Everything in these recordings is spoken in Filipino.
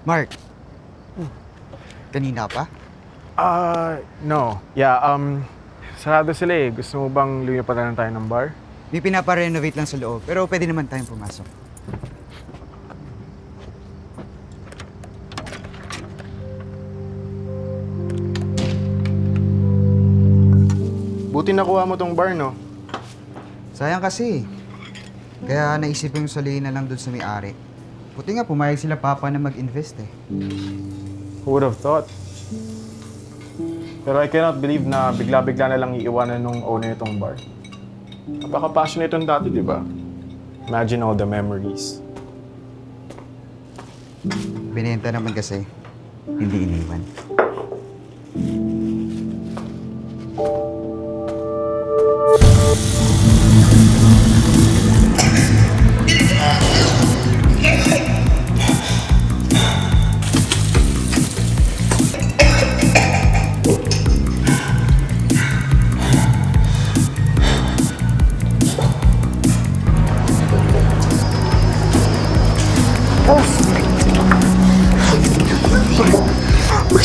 Mark, kanina pa? No. Yeah, sarado sila eh. Gusto mo bang lumipatan na tayo ng bar? May pinaparenovate lang sa loob, pero pwede naman tayong pumasok. Buti nakuha mo tong bar, no? Sayang kasi. Kaya naisip yung salihin na lang dun sa may-ari. Buti nga pumayag sila papa na mag-invest eh. Who would have thought? Pero I cannot believe na bigla-bigla na lang iiwanan nung owner itong bar. Napaka-passionate yung dati, di ba? Imagine all the memories. Binenta naman kasi, hindi iniwan.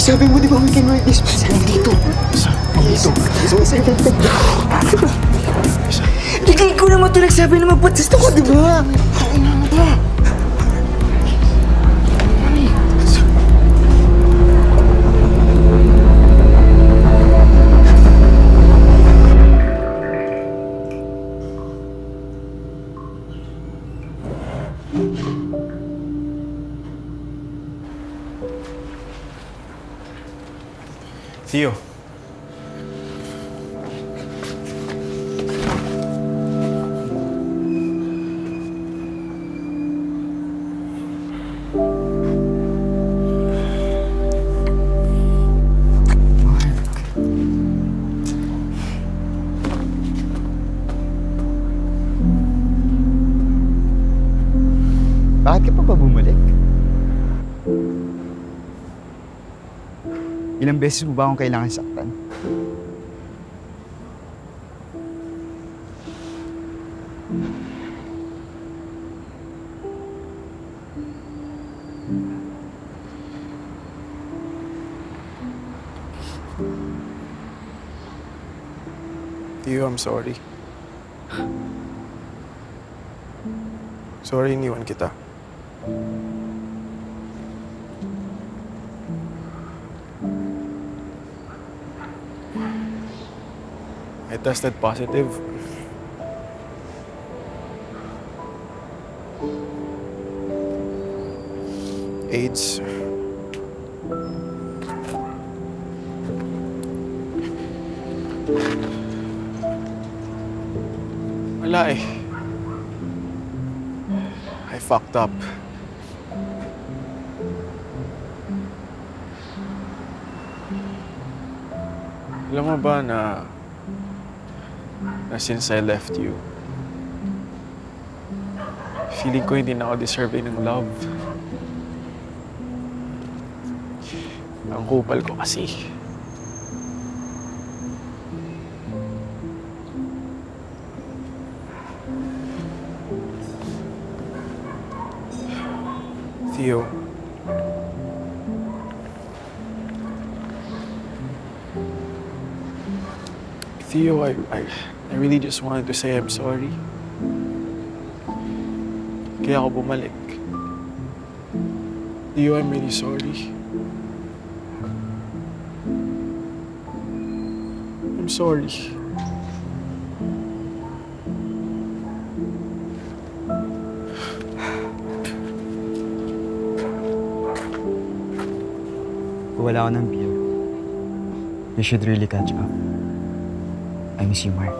Sabi mo, di ba we can work this? Saan dito? Dito. Saan dito? Hindi ko naman ito nagsabi na magpatsist ako, di ba? Theo. Bakit ka pa ba bumalik? Ilang beses mo ba akong kailangan saktan? Theo, I'm sorry. Sorry, iniwan kita. I tested positive. AIDS. Wala eh. I fucked up. Alam mo ba na since I left you, feeling ko hindi na ako deserving ng love. Ang kupal ko kasi. Theo. Theo, I really just wanted to say I'm sorry. Kaya ako bumalik. Theo, I'm really sorry. I'm sorry. Kung wala ako ng beer, you should really catch up. I miss you, Mark.